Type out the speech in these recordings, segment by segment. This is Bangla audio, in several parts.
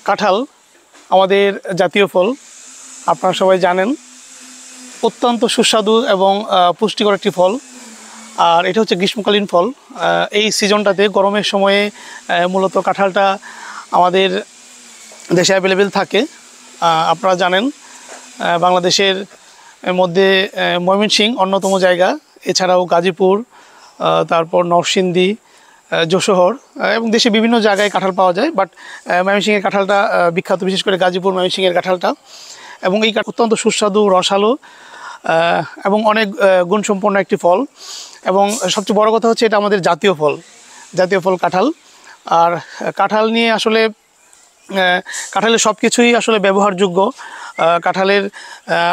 কাঁঠাল আমাদের জাতীয় ফল, আপনারা সবাই জানেন। অত্যন্ত সুস্বাদু এবং পুষ্টিকর একটি ফল। আর এটা হচ্ছে গ্রীষ্মকালীন ফল। এই সিজনটাতে গরমের সময়ে মূলত কাঁঠালটা আমাদের দেশে অ্যাভেলেবেল থাকে। আপনারা জানেন বাংলাদেশের মধ্যে ময়মনসিংহ অন্যতম জায়গা, এছাড়াও গাজীপুর, তারপর নরসিংদী, যশোহর এবং দেশে বিভিন্ন জায়গায় কাঁঠাল পাওয়া যায়। বাট ময়মনসিংহের কাঁঠালটা বিখ্যাত, বিশেষ করে গাজীপুর ময়মনসিংহের কাঁঠালটা। এবং এই অত্যন্ত সুস্বাদু, রসালো এবং অনেক গুণসম্পন্ন একটি ফল। এবং সবচেয়ে বড় কথা হচ্ছে এটা আমাদের জাতীয় ফল কাঁঠাল। আর কাঁঠাল নিয়ে আসলে কাঁঠালের সব কিছুই আসলে ব্যবহারযোগ্য। কাঁঠালের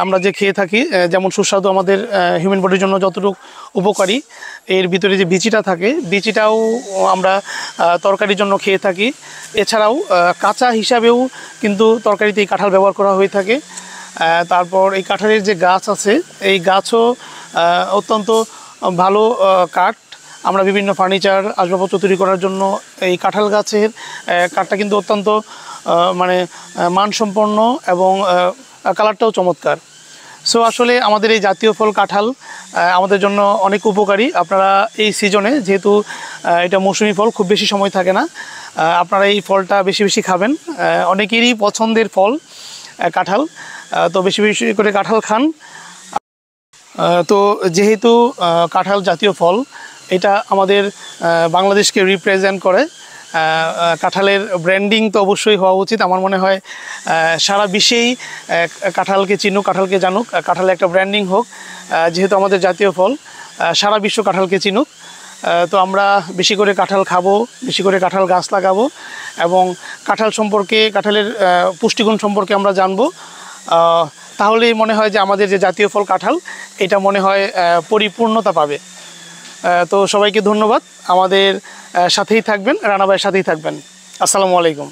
আমরা যে খেয়ে থাকি, যেমন সুস্বাদু, আমাদের হিউম্যান বডির জন্য যতটুকু উপকারী, এর ভিতরে যে বিচিটা থাকে, বিচিটাও আমরা তরকারির জন্য খেয়ে থাকি। এছাড়াও কাঁচা হিসাবেও কিন্তু তরকারিতে এই কাঁঠাল ব্যবহার করা হয়ে থাকে। তারপর এই কাঁঠালের যে গাছ আছে, এই গাছও অত্যন্ত ভালো কাঠ। আমরা বিভিন্ন ফার্নিচার, আসবাবপত্র তৈরি করার জন্য এই কাঁঠাল গাছের কাঠটা কিন্তু অত্যন্ত মানসম্পন্ন এবং কালারটাও চমৎকার। সো আসলে আমাদের এই জাতীয় ফল কাঁঠাল আমাদের জন্য অনেক উপকারী। আপনারা এই সিজনে, যেহেতু এটা মৌসুমি ফল, খুব বেশি সময় থাকে না, আপনারা এই ফলটা বেশি বেশি খাবেন। অনেকেরই পছন্দের ফল কাঁঠাল, তো বেশি বেশি করে কাঁঠাল খান। তো যেহেতু কাঁঠাল জাতীয় ফল, এটা আমাদের বাংলাদেশকে রিপ্রেজেন্ট করে। কাঁঠালের ব্র্যান্ডিং তো অবশ্যই হওয়া উচিত। আমার মনে হয় সারা বিশ্বেই কাঁঠালকে চিনুক, কাঁঠালকে জানুক, কাঁঠালের একটা ব্র্যান্ডিং হোক। যেহেতু আমাদের জাতীয় ফল, সারা বিশ্ব কাঁঠালকে চিনুক। তো আমরা বেশি করে কাঁঠাল খাবো, বেশি করে কাঁঠাল গাছ লাগাবো এবং কাঁঠাল সম্পর্কে, কাঁঠালের পুষ্টিগুণ সম্পর্কে আমরা জানবো। তাহলেই মনে হয় যে আমাদের যে জাতীয় ফল কাঁঠাল, এটা মনে হয় পরিপূর্ণতা পাবে। তো সবাইকে ধন্যবাদ। আমাদের সাথেই থাকবেন, রানা ভাইয়ের সাথেই থাকবেন। আসসালামু আলাইকুম।